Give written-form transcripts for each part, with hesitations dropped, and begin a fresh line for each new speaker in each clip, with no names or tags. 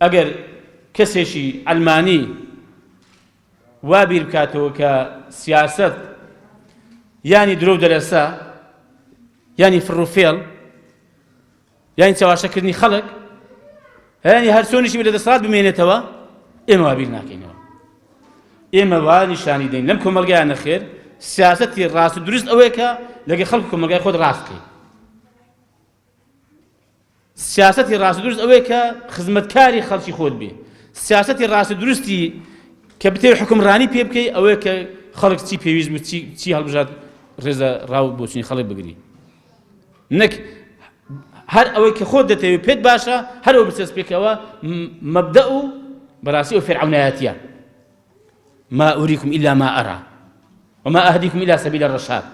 ئەگەر کەسێکی ئەلمانی وا بیر بکاتەوە کە سیاسەت یانی درۆ و دەرەسا یانی فڕوفێڵ یانی چاواشەکردنی خەڵک یانی هەر چۆنیشی بێ لە دەسەڵات بمێنێتەوە ئێمە وا بیر ناکەینەوە ئێمە وا نیشانی دەین لەم کۆمەلگایانە خێر سیاسەتی ڕاست و دروست ئەوەیە کە لەگەڵ خەڵک کۆمەلگای خۆت ڕاست بکەیت سیاسەتی ڕاست و دروست ئەوەیە کە خزمەتکاری خەڵکی خۆت بێ سیاسەتی ڕاست و دروستی کە بتێ حکومڕانی پێ بکەی ئەوەیە کە خەڵک چی پێویست بوو چی هەڵبژات ڕێزە ڕاو بۆچنی خەڵک بگری نەک هەر ئەوەی کە خۆت دەتەوێت پێت باشە هەر ئەوە بچەست پێکەوە مەبدە و بەڕاستی ئەو فێرعەونایەتیە ما أريكم إلا ما أرى وما أهديكم إلى سبيل الرشاد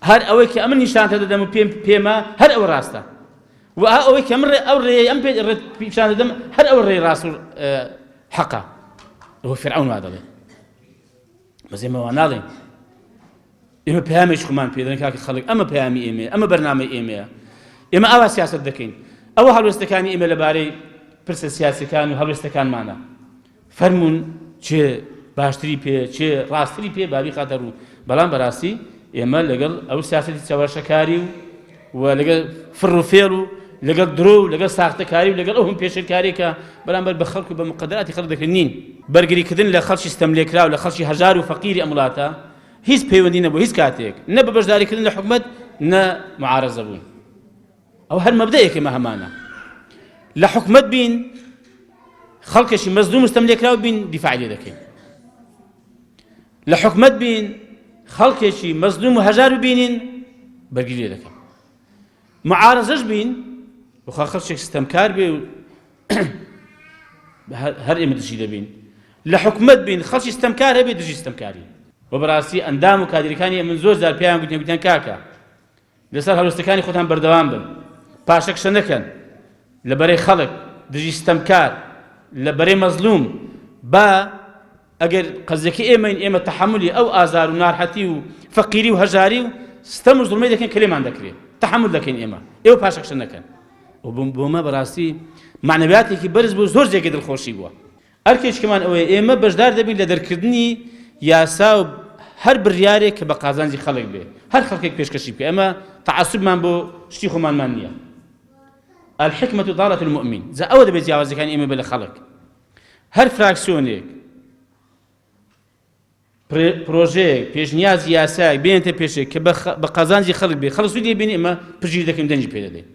هەر ئەوەی کە ئەمن نیشان دەدەم و پێمە هەر ئەوە ڕاستە و ئەوەی کە من ئەو ڕێی ئەم پیشان دەدەم هەر ئەوە ڕێی ڕاست و حەقە ئەوە فێرعەون وا دەڵێ بەس ئێمە وا ناڵێن ئێمە پەیامێکی خۆمان پێ دەدەن کاکە خەڵک ئەمە پەیامی ئێمەیە ئەمە بەرنامەی ئێمەیە ئێمە ئاوا سیاسەت دەکەین ئەوە هەڵوێستەکانی ئێمە لەبارەی پرسە سیاسیەکان و هەڵوێستەکانمانە فەرمونون چێ باشتری پێ چێ ڕاستری پێ بابی خاتە ڕوو بەڵام بەڕاستی ئێمە لەگەڵ ئەو سیاسەتی چاوەشەکاری و لەگەڵ فڕوفێڵ و لەگەڵ درۆ و لەگەڵ ساختەکاری و لەگەڵ ئەو هەم پێشەرکارێکە بەرامبەر بە خەڵک و بە مقدراتی خەڵک دەکەن نین بەرگریکردن لە خەڵکی ستەملێکرا و لە خەڵکی هەژار و فەقیری ئەم وڵاتە هیچ پەیوەندی نەبوو هیچ کاتێک نە بە بەشداریکردن لە حکومەت نە معارەزە بوون ئەو هەر مەبدەیەکە ئێمە هەمانە لە حکومەت بین خەڵکێکی مەزلوم و ستەملێکراو بین دیفاعی لێ دەکەین لە حکومەت بین خەڵکێکی مەزلوم و هەژار ببینین بەرگری لێ دەکەین معارەزەش بین وخا خەڵکێک ستەمکار بێ و هەر ئێمە دژی دەبین لە حکومەت بین خەڵکی ستەمکار هەبێ دژی ستەمکاری و بەڕاستی ئەندام و کادریەکانی من زۆر جار پێیان گوتیان کاکە لەسەر هەڵوێستەکانی خۆتان بەردەوام بن پاشەکشە نەکەن لەبەرەی خەڵک دژی ستەمکار لەبەرەی مەزلوم با ئەگەر قەزێکی ئێمە تەحەمولی ئەو ئازار و ناڕەحەتی و فەقیری و هەژاری و ستەم و زوڵمەی دەکەن کە لێمان دەکرێت تەحەمل دەکەین ئێمە پاشەکشە نەکەن و بۆمە بەڕاستی معنەویاتێکی بەرز بوو زۆر جێگەی دڵخۆشی بووە ئەرکێشکمان ئەوەیە ئێمە بەشدار دەبین لە دەرکردنی یاسا و هەر بڕیارێک کە بە قازانجی خەڵک بێ هەر خەڵکێک پێشکەشی بکە ئەمە تەعەسوبمان بۆ شتی خۆمانمان نییە الحکمة ضالة المؤمن جا ئەوە دەبێت جیاوازەکانی ئێمە بێ لە خەڵک هەر فراکسیۆنێک پرۆژەیەک پێشنیازی یاسایەک بێنێتە پێشێک کە بە قازانجی خەڵک بێ خەڵک سوودی بێنێ ئێمە پشگیری دەکەین دەنجی پێ دەدەین